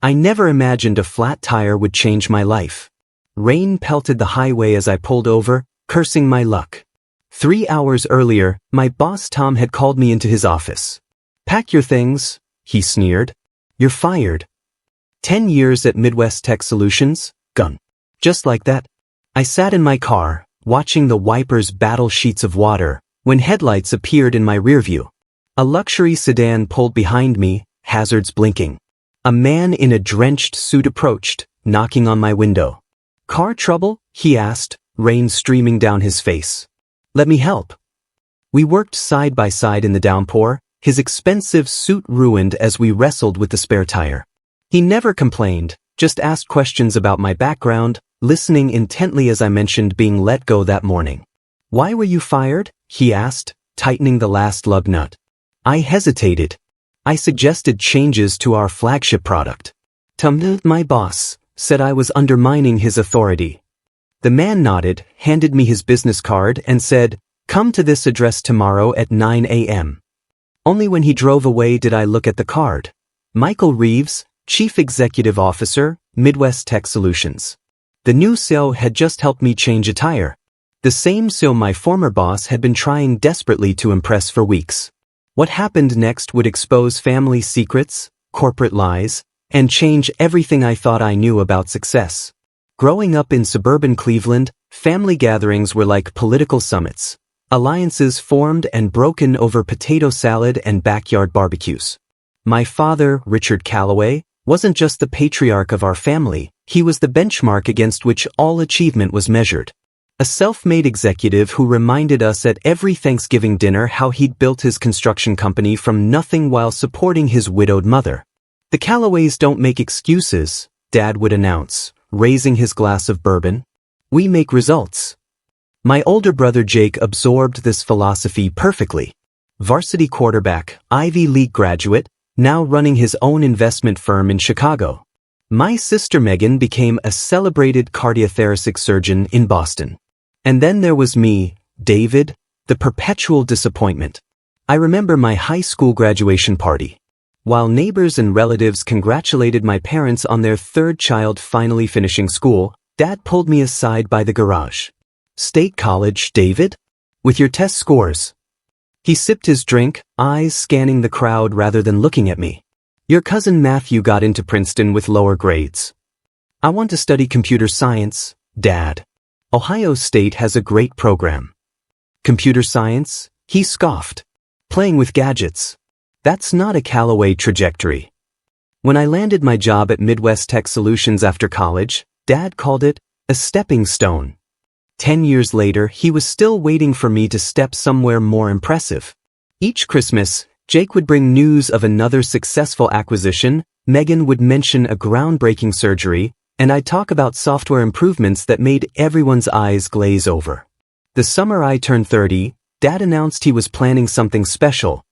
I never imagined a flat tire would change my life. Rain pelted the highway as I pulled over, cursing my luck. 3 hours earlier, my boss Tom had called me into his office. "Pack your things," he sneered. "You're fired." 10 years at Midwest Tech Solutions, gun. Just like that. I sat in my car, watching the wipers battle sheets of water, when headlights appeared in my rearview. A luxury sedan pulled behind me, hazards blinking. A man in a drenched suit approached, knocking on my window. "Car trouble?" he asked, rain streaming down his face. "Let me help." We worked side by side in the downpour, his expensive suit ruined as we wrestled with the spare tire. He never complained, just asked questions about my background, listening intently as I mentioned being let go that morning. "Why were you fired?" he asked, tightening the last lug nut. I hesitated. I suggested changes to our flagship product. Tom, my boss, said I was undermining his authority. The man nodded, handed me his business card, and said, "Come to this address tomorrow at 9 a.m. Only when he drove away did I look at the card. Michael Reeves, Chief Executive Officer, Midwest Tech Solutions. The new CEO had just helped me change a tire. The same CEO my former boss had been trying desperately to impress for weeks. What happened next would expose family secrets, corporate lies, and change everything I thought I knew about success. Growing up in suburban Cleveland, family gatherings were like political summits. Alliances formed and broken over potato salad and backyard barbecues. My father, Richard Calloway, wasn't just the patriarch of our family, he was the benchmark against which all achievement was measured. A self-made executive who reminded us at every Thanksgiving dinner how he'd built his construction company from nothing while supporting his widowed mother. "The Callaways don't make excuses," Dad would announce, raising his glass of bourbon. "We make results." My older brother Jake absorbed this philosophy perfectly. Varsity quarterback, Ivy League graduate, now running his own investment firm in Chicago. My sister Megan became a celebrated cardiothoracic surgeon in Boston. And then there was me, David, the perpetual disappointment. I remember my high school graduation party. While neighbors and relatives congratulated my parents on their third child finally finishing school, Dad pulled me aside by the garage. "State College, David? With your test scores?" He sipped his drink, eyes scanning the crowd rather than looking at me. "Your cousin Matthew got into Princeton with lower grades." "I want to study computer science, Dad. Ohio State has a great program." "Computer science?" he scoffed. "Playing with gadgets. That's not a Callaway trajectory." When I landed my job at Midwest Tech Solutions after college, Dad called it a stepping stone. 10 years later, he was still waiting for me to step somewhere more impressive. Each Christmas, Jake would bring news of another successful acquisition, Megan would mention a groundbreaking surgery, and I'd talk about software improvements that made everyone's eyes glaze over. The summer I turned 30, Dad announced he was planning something special,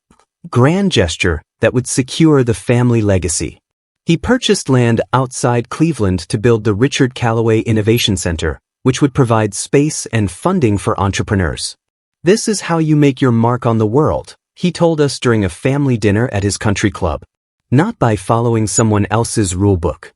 grand gesture that would secure the family legacy. He purchased land outside Cleveland to build the Richard Callaway Innovation Center, which would provide space and funding for entrepreneurs. "This is how you make your mark on the world," he told us during a family dinner at his country club. "Not by following someone else's rulebook."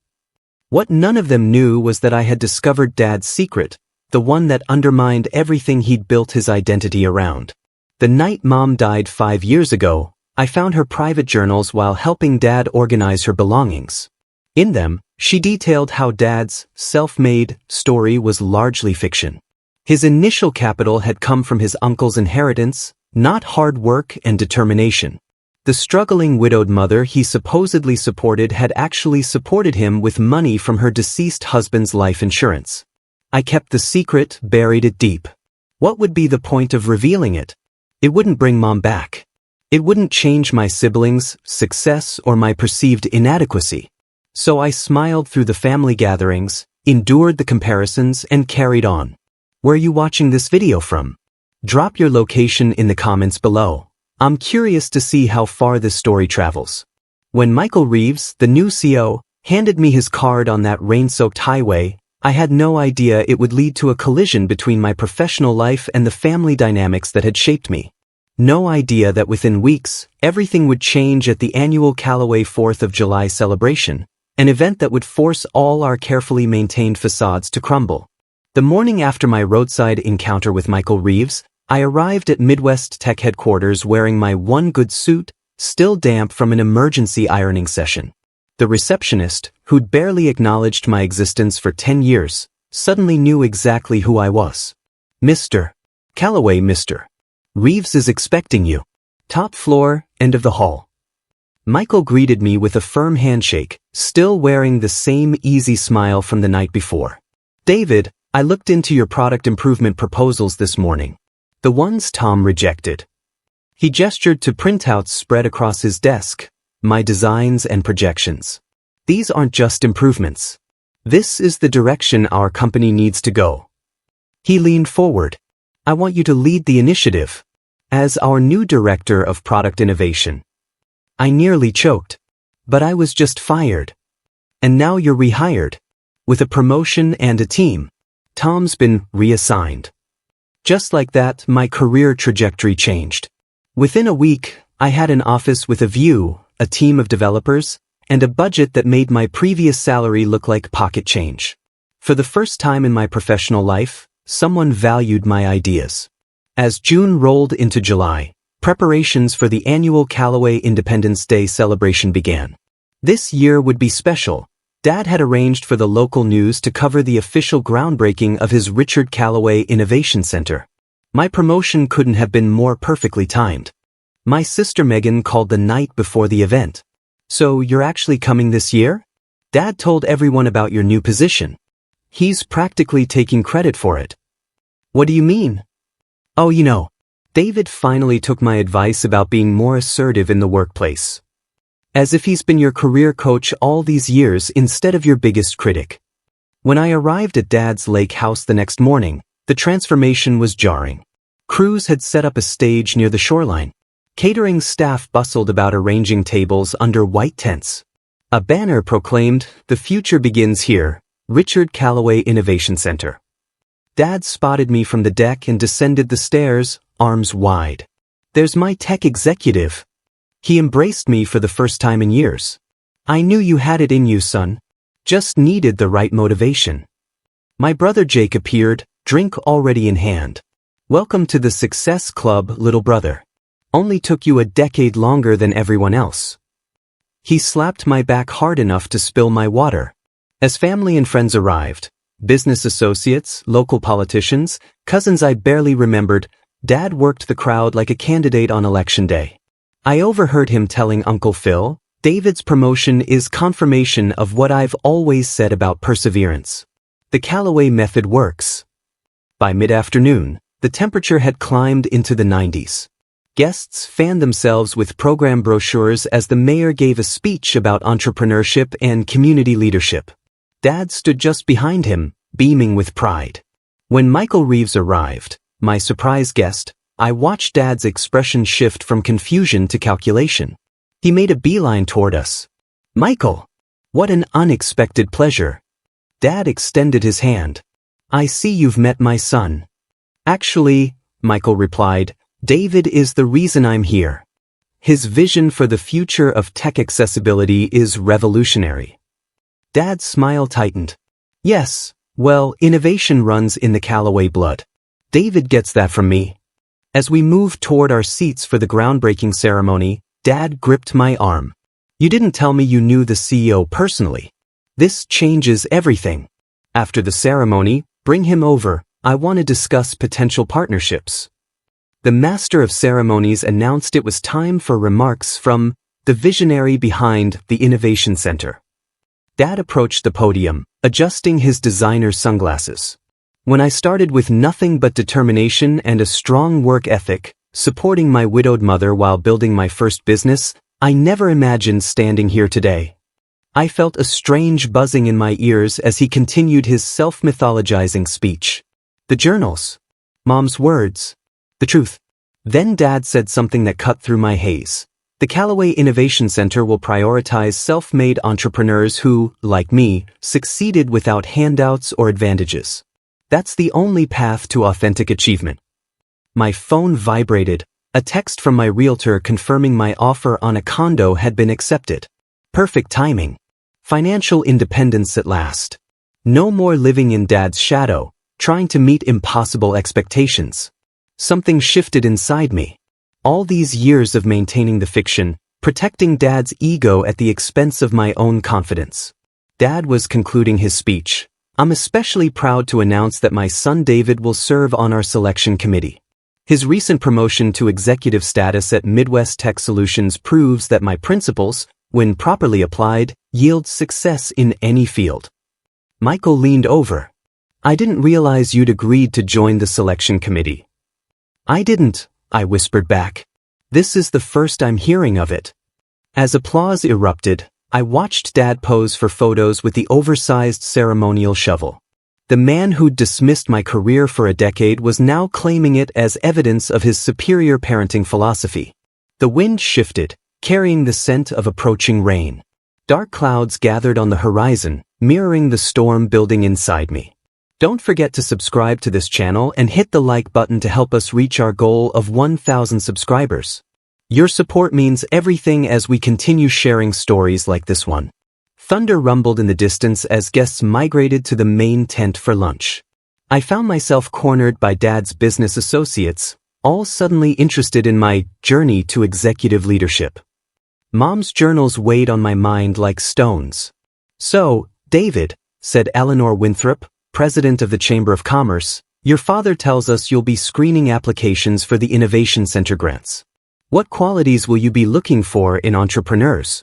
What none of them knew was that I had discovered Dad's secret, the one that undermined everything he'd built his identity around. The night Mom died 5 years ago, I found her private journals while helping Dad organize her belongings. In them, she detailed how Dad's self-made story was largely fiction. His initial capital had come from his uncle's inheritance, not hard work and determination. The struggling widowed mother he supposedly supported had actually supported him with money from her deceased husband's life insurance. I kept the secret, buried it deep. What would be the point of revealing it? It wouldn't bring Mom back. It wouldn't change my siblings' success or my perceived inadequacy. So I smiled through the family gatherings, endured the comparisons, and carried on. Where are you watching this video from? Drop your location in the comments below. I'm curious to see how far this story travels. When Michael Reeves, the new CEO, handed me his card on that rain-soaked highway, I had no idea it would lead to a collision between my professional life and the family dynamics that had shaped me. No idea that within weeks, everything would change at the annual Callaway 4th of July celebration. An event that would force all our carefully maintained facades to crumble. The morning after my roadside encounter with Michael Reeves, I arrived at Midwest Tech headquarters wearing my one good suit, still damp from an emergency ironing session. The receptionist, who'd barely acknowledged my existence for 10 years, suddenly knew exactly who I was. Mr. Calloway, Mr. Reeves is expecting you. Top floor, end of the hall. Michael greeted me with a firm handshake, still wearing the same easy smile from the night before. David, I looked into your product improvement proposals this morning. The ones Tom rejected. He gestured to printouts spread across his desk, my designs and projections. These aren't just improvements. This is the direction our company needs to go. He leaned forward. I want you to lead the initiative. As our new director of product innovation. I nearly choked. But I was just fired. And now you're rehired. With a promotion and a team. Tom's been reassigned. Just like that, my career trajectory changed. Within a week, I had an office with a view, a team of developers, and a budget that made my previous salary look like pocket change. For the first time in my professional life, someone valued my ideas. As June rolled into July, preparations for the annual Callaway Independence Day celebration began. This year would be special. Dad had arranged for the local news to cover the official groundbreaking of his Richard Callaway Innovation Center. My promotion couldn't have been more perfectly timed. My sister Megan called the night before the event. So you're actually coming this year? Dad told everyone about your new position. He's practically taking credit for it. What do you mean? Oh, David finally took my advice about being more assertive in the workplace. As if he's been your career coach all these years instead of your biggest critic. When I arrived at Dad's lake house the next morning, the transformation was jarring. Crews had set up a stage near the shoreline. Catering staff bustled about arranging tables under white tents. A banner proclaimed, "The future begins here, Richard Callaway Innovation Center." Dad spotted me from the deck and descended the stairs, arms wide. "There's my tech executive." He embraced me for the first time in years. "I knew you had it in you, son. Just needed the right motivation." My brother Jake appeared, drink already in hand. "Welcome to the Success Club, little brother. Only took you a decade longer than everyone else." He slapped my back hard enough to spill my water. As family and friends arrived, business associates, local politicians, cousins I barely remembered, Dad worked the crowd like a candidate on election day. I overheard him telling Uncle Phil, "David's promotion is confirmation of what I've always said about perseverance. The Callaway method works." By mid-afternoon, the temperature had climbed into the 90s. Guests fanned themselves with program brochures as the mayor gave a speech about entrepreneurship and community leadership. Dad stood just behind him, beaming with pride. When Michael Reeves arrived, my surprise guest, I watched Dad's expression shift from confusion to calculation. He made a beeline toward us. "Michael! What an unexpected pleasure." Dad extended his hand. "I see you've met my son." "Actually," Michael replied, "David is the reason I'm here. His vision for the future of tech accessibility is revolutionary." Dad's smile tightened. "Yes, well, innovation runs in the Callaway blood. David gets that from me." As we moved toward our seats for the groundbreaking ceremony, Dad gripped my arm. "You didn't tell me you knew the CEO personally. This changes everything. After the ceremony, bring him over. I want to discuss potential partnerships." The master of ceremonies announced it was time for remarks from the visionary behind the Innovation Center. Dad approached the podium, adjusting his designer sunglasses. When I started with nothing but determination and a strong work ethic, supporting my widowed mother while building my first business, I never imagined standing here today. I felt a strange buzzing in my ears as he continued his self-mythologizing speech. The journals. Mom's words. The truth. Then Dad said something that cut through my haze. The Callaway Innovation Center will prioritize self-made entrepreneurs who, like me, succeeded without handouts or advantages. That's the only path to authentic achievement. My phone vibrated, a text from my realtor confirming my offer on a condo had been accepted. Perfect timing. Financial independence at last. No more living in Dad's shadow, trying to meet impossible expectations. Something shifted inside me. All these years of maintaining the fiction, protecting Dad's ego at the expense of my own confidence. Dad was concluding his speech. I'm especially proud to announce that my son David will serve on our selection committee. His recent promotion to executive status at Midwest Tech Solutions proves that my principles, when properly applied, yield success in any field. Michael leaned over. I didn't realize you'd agreed to join the selection committee. I didn't, I whispered back. This is the first I'm hearing of it. As applause erupted, I watched Dad pose for photos with the oversized ceremonial shovel. The man who'd dismissed my career for a decade was now claiming it as evidence of his superior parenting philosophy. The wind shifted, carrying the scent of approaching rain. Dark clouds gathered on the horizon, mirroring the storm building inside me. Don't forget to subscribe to this channel and hit the like button to help us reach our goal of 1,000 subscribers. Your support means everything as we continue sharing stories like this one. Thunder rumbled in the distance as guests migrated to the main tent for lunch. I found myself cornered by Dad's business associates, all suddenly interested in my journey to executive leadership. Mom's journals weighed on my mind like stones. So, David, said Eleanor Winthrop, president of the Chamber of Commerce, your father tells us you'll be screening applications for the Innovation Center grants. What qualities will you be looking for in entrepreneurs?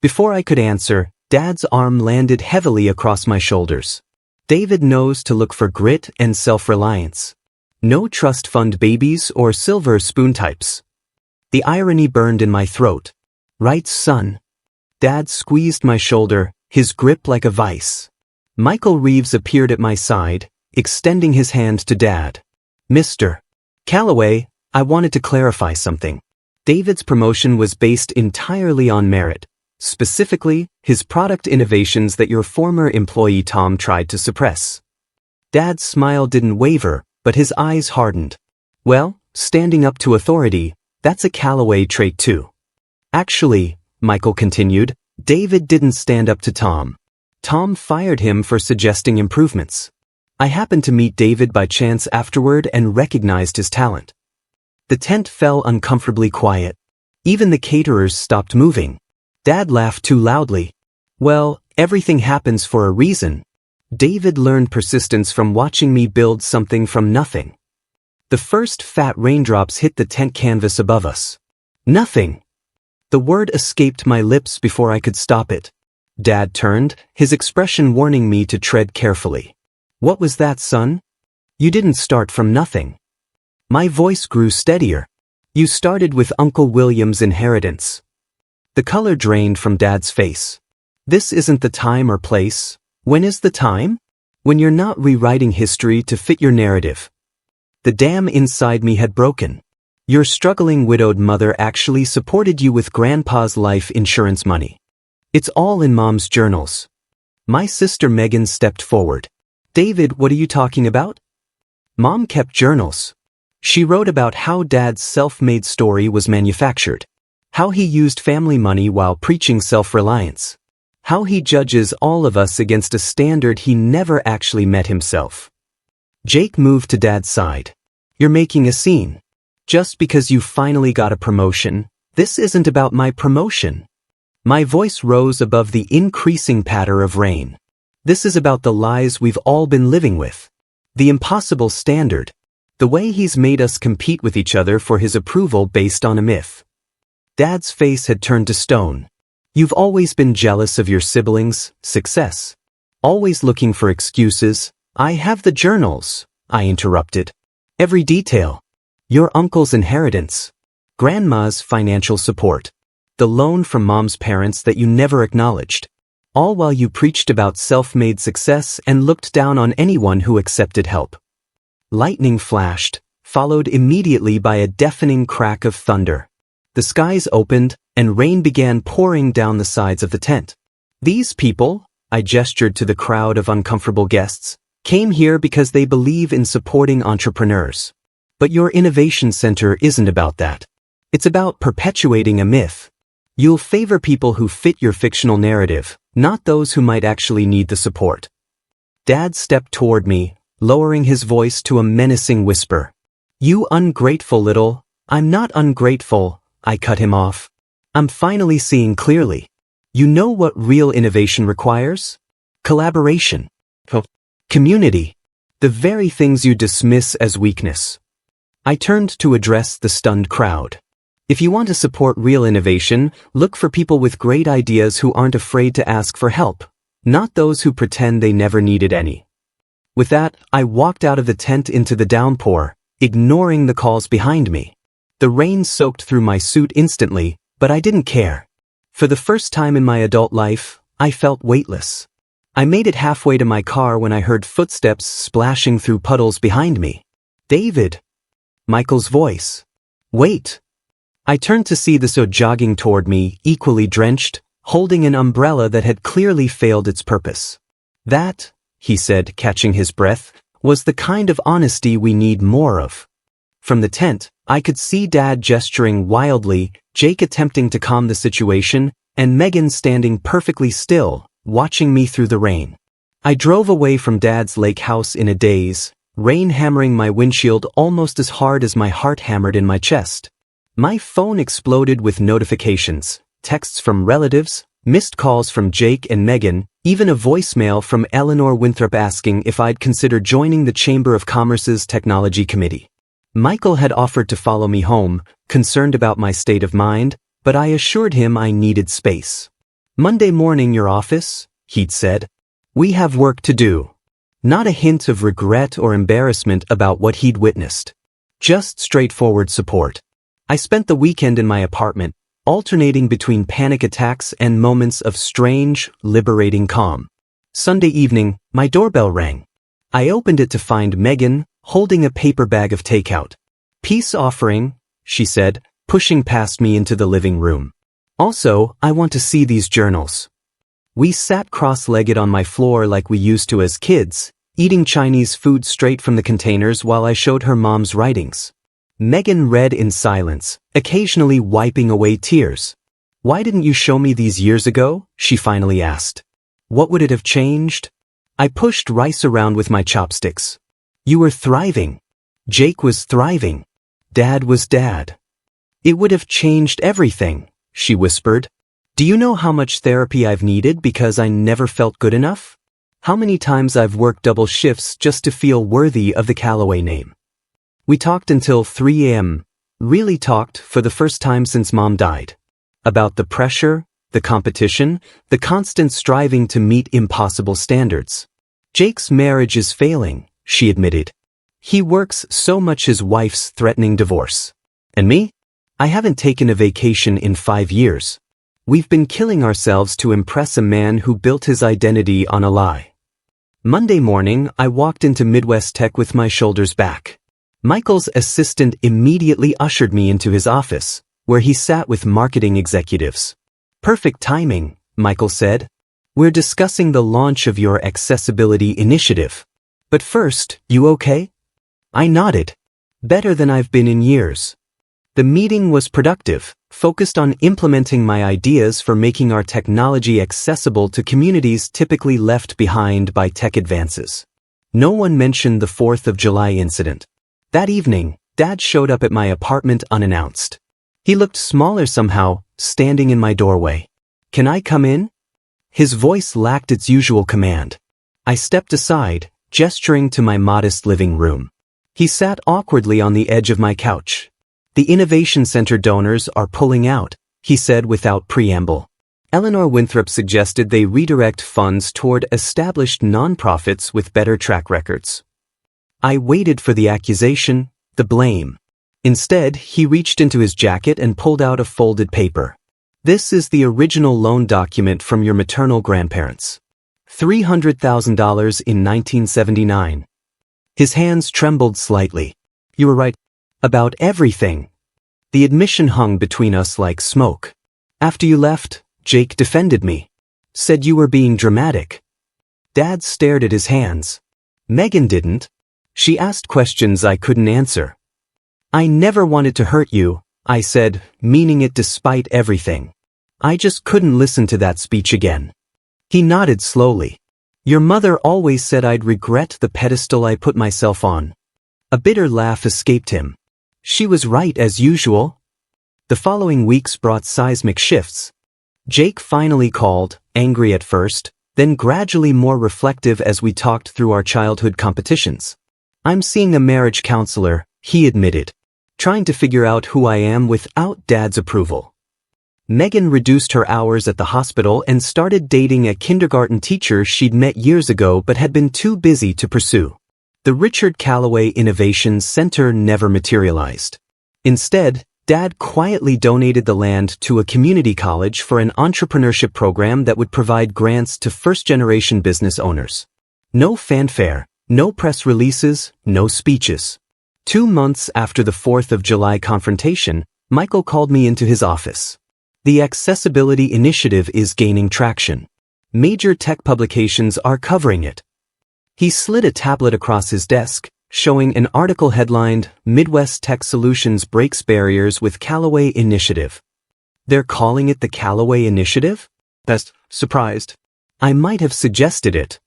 Before I could answer, Dad's arm landed heavily across my shoulders. David knows to look for grit and self-reliance. No trust fund babies or silver spoon types. The irony burned in my throat. Right, son? Dad squeezed my shoulder, his grip like a vice. Michael Reeves appeared at my side, extending his hand to Dad. Mr. Calloway, I wanted to clarify something. David's promotion was based entirely on merit. Specifically, his product innovations that your former employee Tom tried to suppress. Dad's smile didn't waver, but his eyes hardened. Well, standing up to authority, that's a Calloway trait too. Actually, Michael continued, David didn't stand up to Tom. Tom fired him for suggesting improvements. I happened to meet David by chance afterward and recognized his talent. The tent fell uncomfortably quiet. Even the caterers stopped moving. Dad laughed too loudly. Well, everything happens for a reason. David learned persistence from watching me build something from nothing. The first fat raindrops hit the tent canvas above us. Nothing. The word escaped my lips before I could stop it. Dad turned, his expression warning me to tread carefully. What was that, son? You didn't start from nothing. My voice grew steadier. You started with Uncle William's inheritance. The color drained from Dad's face. This isn't the time or place. When is the time? When you're not rewriting history to fit your narrative. The dam inside me had broken. Your struggling widowed mother actually supported you with Grandpa's life insurance money. It's all in Mom's journals. My sister Megan stepped forward. David, what are you talking about? Mom kept journals. She wrote about how Dad's self-made story was manufactured. How he used family money while preaching self-reliance. How he judges all of us against a standard he never actually met himself. Jake moved to Dad's side. You're making a scene. Just because you finally got a promotion, this isn't about my promotion. My voice rose above the increasing patter of rain. This is about the lies we've all been living with. The impossible standard. The way he's made us compete with each other for his approval based on a myth. Dad's face had turned to stone. You've always been jealous of your siblings' success. Always looking for excuses. I have the journals, I interrupted. Every detail. Your uncle's inheritance. Grandma's financial support. The loan from Mom's parents that you never acknowledged. All while you preached about self-made success and looked down on anyone who accepted help. Lightning flashed, followed immediately by a deafening crack of thunder. The skies opened, and rain began pouring down the sides of the tent. These people, I gestured to the crowd of uncomfortable guests, came here because they believe in supporting entrepreneurs. But your innovation center isn't about that. It's about perpetuating a myth. You'll favor people who fit your fictional narrative, not those who might actually need the support. Dad stepped toward me, lowering his voice to a menacing whisper. You ungrateful little. I'm not ungrateful, I cut him off. I'm finally seeing clearly. You know what real innovation requires? Collaboration. Community. The very things you dismiss as weakness. I turned to address the stunned crowd. If you want to support real innovation, look for people with great ideas who aren't afraid to ask for help, not those who pretend they never needed any. With that, I walked out of the tent into the downpour, ignoring the calls behind me. The rain soaked through my suit instantly, but I didn't care. For the first time in my adult life, I felt weightless. I made it halfway to my car when I heard footsteps splashing through puddles behind me. David! Michael's voice. Wait! I turned to see the so jogging toward me, equally drenched, holding an umbrella that had clearly failed its purpose. That, he said, catching his breath, was the kind of honesty we need more of. From the tent, I could see Dad gesturing wildly, Jake attempting to calm the situation, and Megan standing perfectly still, watching me through the rain. I drove away from Dad's lake house in a daze, rain hammering my windshield almost as hard as my heart hammered in my chest. My phone exploded with notifications, texts from relatives, missed calls from Jake and Megan, even a voicemail from Eleanor Winthrop asking if I'd consider joining the Chamber of Commerce's Technology Committee. Michael had offered to follow me home, concerned about my state of mind, but I assured him I needed space. Monday morning, your office, he'd said. We have work to do. Not a hint of regret or embarrassment about what he'd witnessed. Just straightforward support. I spent the weekend in my apartment, alternating between panic attacks and moments of strange, liberating calm. Sunday evening, my doorbell rang. I opened it to find Megan, holding a paper bag of takeout. Peace offering, she said, pushing past me into the living room. Also, I want to see these journals. We sat cross-legged on my floor like we used to as kids, eating Chinese food straight from the containers while I showed her mom's writings. Megan read in silence, occasionally wiping away tears. Why didn't you show me these years ago? She finally asked. What would it have changed? I pushed rice around with my chopsticks. You were thriving. Jake was thriving. Dad was Dad. It would have changed everything, she whispered. Do you know how much therapy I've needed because I never felt good enough? How many times I've worked double shifts just to feel worthy of the Callaway name? We talked until 3 a.m., really talked for the first time since Mom died. About the pressure, the competition, the constant striving to meet impossible standards. Jake's marriage is failing, she admitted. He works so much his wife's threatening divorce. And me? I haven't taken a vacation in 5 years. We've been killing ourselves to impress a man who built his identity on a lie. Monday morning, I walked into Midwest Tech with my shoulders back. Michael's assistant immediately ushered me into his office, where he sat with marketing executives. Perfect timing, Michael said. We're discussing the launch of your accessibility initiative. But first, you okay? I nodded. Better than I've been in years. The meeting was productive, focused on implementing my ideas for making our technology accessible to communities typically left behind by tech advances. No one mentioned the 4th of July incident. That evening, Dad showed up at my apartment unannounced. He looked smaller somehow, standing in my doorway. Can I come in? His voice lacked its usual command. I stepped aside, gesturing to my modest living room. He sat awkwardly on the edge of my couch. The Innovation Center donors are pulling out, he said without preamble. Eleanor Winthrop suggested they redirect funds toward established nonprofits with better track records. I waited for the accusation, the blame. Instead, he reached into his jacket and pulled out a folded paper. This is the original loan document from your maternal grandparents. $300,000 in 1979. His hands trembled slightly. You were right. About everything. The admission hung between us like smoke. After you left, Jake defended me. Said you were being dramatic. Dad stared at his hands. Megan didn't. She asked questions I couldn't answer. I never wanted to hurt you, I said, meaning it despite everything. I just couldn't listen to that speech again. He nodded slowly. Your mother always said I'd regret the pedestal I put myself on. A bitter laugh escaped him. She was right as usual. The following weeks brought seismic shifts. Jake finally called, angry at first, then gradually more reflective as we talked through our childhood competitions. I'm seeing a marriage counselor, he admitted, trying to figure out who I am without Dad's approval. Megan reduced her hours at the hospital and started dating a kindergarten teacher she'd met years ago but had been too busy to pursue. The Richard Callaway Innovation Center never materialized. Instead, Dad quietly donated the land to a community college for an entrepreneurship program that would provide grants to first-generation business owners. No fanfare, no press releases, no speeches. 2 months after the 4th of July confrontation, Michael called me into his office. The accessibility initiative is gaining traction. Major tech publications are covering it. He slid a tablet across his desk, showing an article headlined, Midwest Tech Solutions Breaks Barriers with Callaway Initiative. They're calling it the Callaway Initiative? That's surprised. I might have suggested it.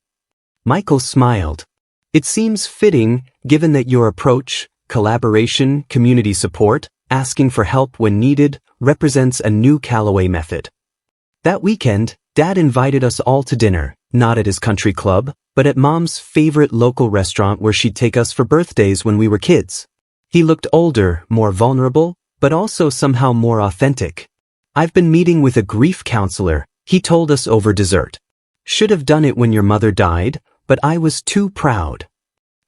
Michael smiled. It seems fitting, given that your approach, collaboration, community support, asking for help when needed, represents a new Callaway method. That weekend, Dad invited us all to dinner, not at his country club, but at Mom's favorite local restaurant where she'd take us for birthdays when we were kids. He looked older, more vulnerable, but also somehow more authentic. I've been meeting with a grief counselor, he told us over dessert. Should have done it when your mother died, but I was too proud.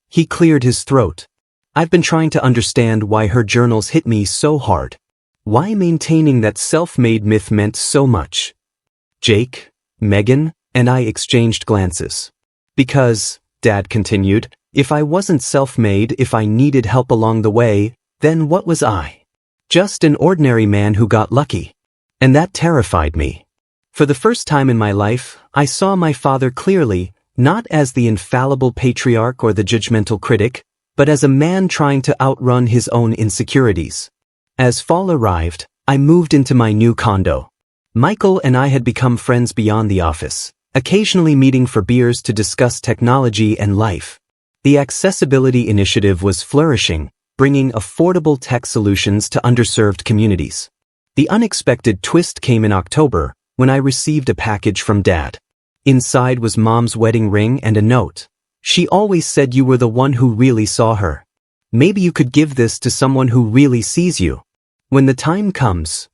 He cleared his throat. I've been trying to understand why her journals hit me so hard. Why maintaining that self-made myth meant so much. Jake, Megan, and I exchanged glances. Because, Dad continued, if I wasn't self-made, if I needed help along the way, then what was I? Just an ordinary man who got lucky. And that terrified me. For the first time in my life, I saw my father clearly, not as the infallible patriarch or the judgmental critic, but as a man trying to outrun his own insecurities. As fall arrived, I moved into my new condo. Michael and I had become friends beyond the office, occasionally meeting for beers to discuss technology and life. The Accessibility Initiative was flourishing, bringing affordable tech solutions to underserved communities. The unexpected twist came in October, when I received a package from Dad. Inside was Mom's wedding ring and a note. She always said you were the one who really saw her. Maybe you could give this to someone who really sees you. When the time comes.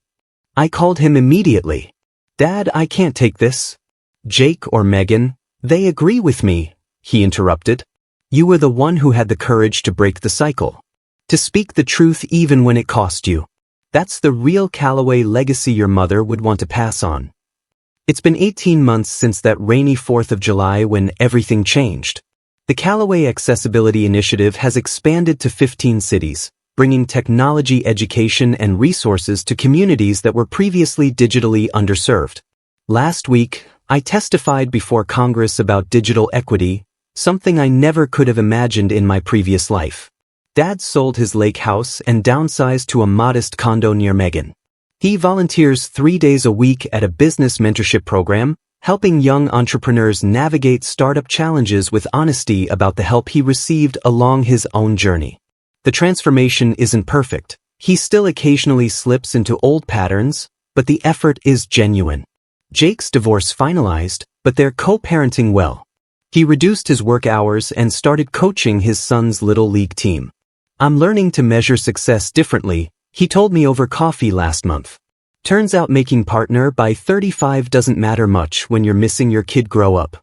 I called him immediately. Dad, I can't take this. Jake or Megan, they agree with me, he interrupted. You were the one who had the courage to break the cycle. To speak the truth even when it cost you. That's the real Callaway legacy your mother would want to pass on. It's been 18 months since that rainy 4th of July when everything changed. The Callaway Accessibility Initiative has expanded to 15 cities, bringing technology education and resources to communities that were previously digitally underserved. Last week, I testified before Congress about digital equity, something I never could have imagined in my previous life. Dad sold his lake house and downsized to a modest condo near Megan. He volunteers 3 days a week at a business mentorship program, helping young entrepreneurs navigate startup challenges with honesty about the help he received along his own journey. The transformation isn't perfect. He still occasionally slips into old patterns, but the effort is genuine. Jake's divorce finalized, but they're co-parenting well. He reduced his work hours and started coaching his son's little league team. I'm learning to measure success differently, he told me over coffee last month. Turns out making partner by 35 doesn't matter much when you're missing your kid grow up.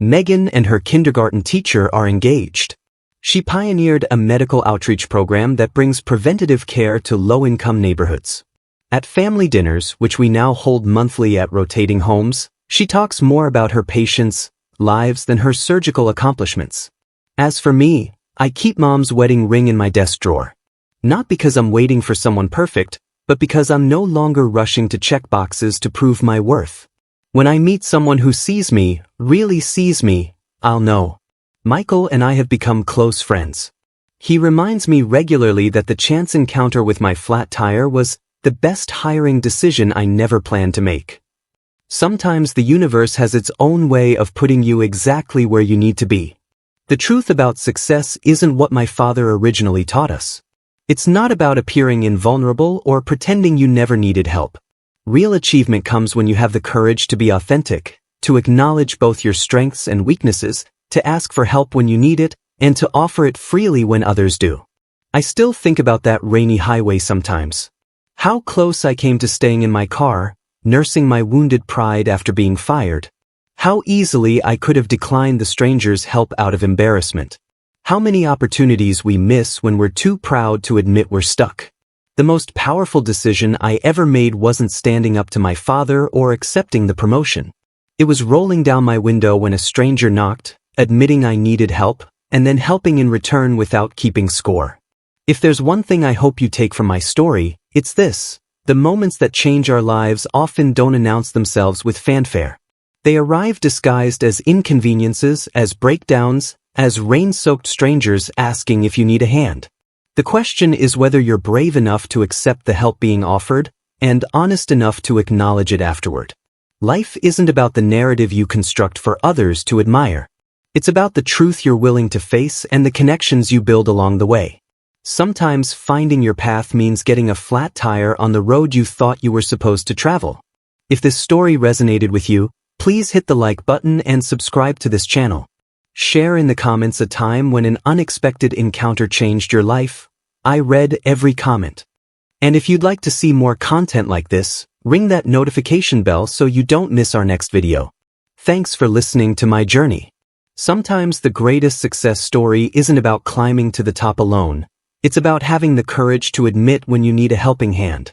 Megan and her kindergarten teacher are engaged. She pioneered a medical outreach program that brings preventative care to low-income neighborhoods. At family dinners, which we now hold monthly at rotating homes, she talks more about her patients' lives than her surgical accomplishments. As for me, I keep Mom's wedding ring in my desk drawer. Not because I'm waiting for someone perfect, but because I'm no longer rushing to check boxes to prove my worth. When I meet someone who sees me, really sees me, I'll know. Michael and I have become close friends. He reminds me regularly that the chance encounter with my flat tire was the best hiring decision I never planned to make. Sometimes the universe has its own way of putting you exactly where you need to be. The truth about success isn't what my father originally taught us. It's not about appearing invulnerable or pretending you never needed help. Real achievement comes when you have the courage to be authentic, to acknowledge both your strengths and weaknesses, to ask for help when you need it, and to offer it freely when others do. I still think about that rainy highway sometimes. How close I came to staying in my car, nursing my wounded pride after being fired. How easily I could have declined the stranger's help out of embarrassment. How many opportunities we miss when we're too proud to admit we're stuck. The most powerful decision I ever made wasn't standing up to my father or accepting the promotion. It was rolling down my window when a stranger knocked, admitting I needed help, and then helping in return without keeping score. If there's one thing I hope you take from my story, it's this: the moments that change our lives often don't announce themselves with fanfare. They arrive disguised as inconveniences, as breakdowns, as rain-soaked strangers asking if you need a hand. The question is whether you're brave enough to accept the help being offered, and honest enough to acknowledge it afterward. Life isn't about the narrative you construct for others to admire. It's about the truth you're willing to face and the connections you build along the way. Sometimes finding your path means getting a flat tire on the road you thought you were supposed to travel. If this story resonated with you, please hit the like button and subscribe to this channel. Share in the comments a time when an unexpected encounter changed your life. I read every comment. And if you'd like to see more content like this, ring that notification bell so you don't miss our next video. Thanks for listening to my journey. Sometimes the greatest success story isn't about climbing to the top alone. It's about having the courage to admit when you need a helping hand.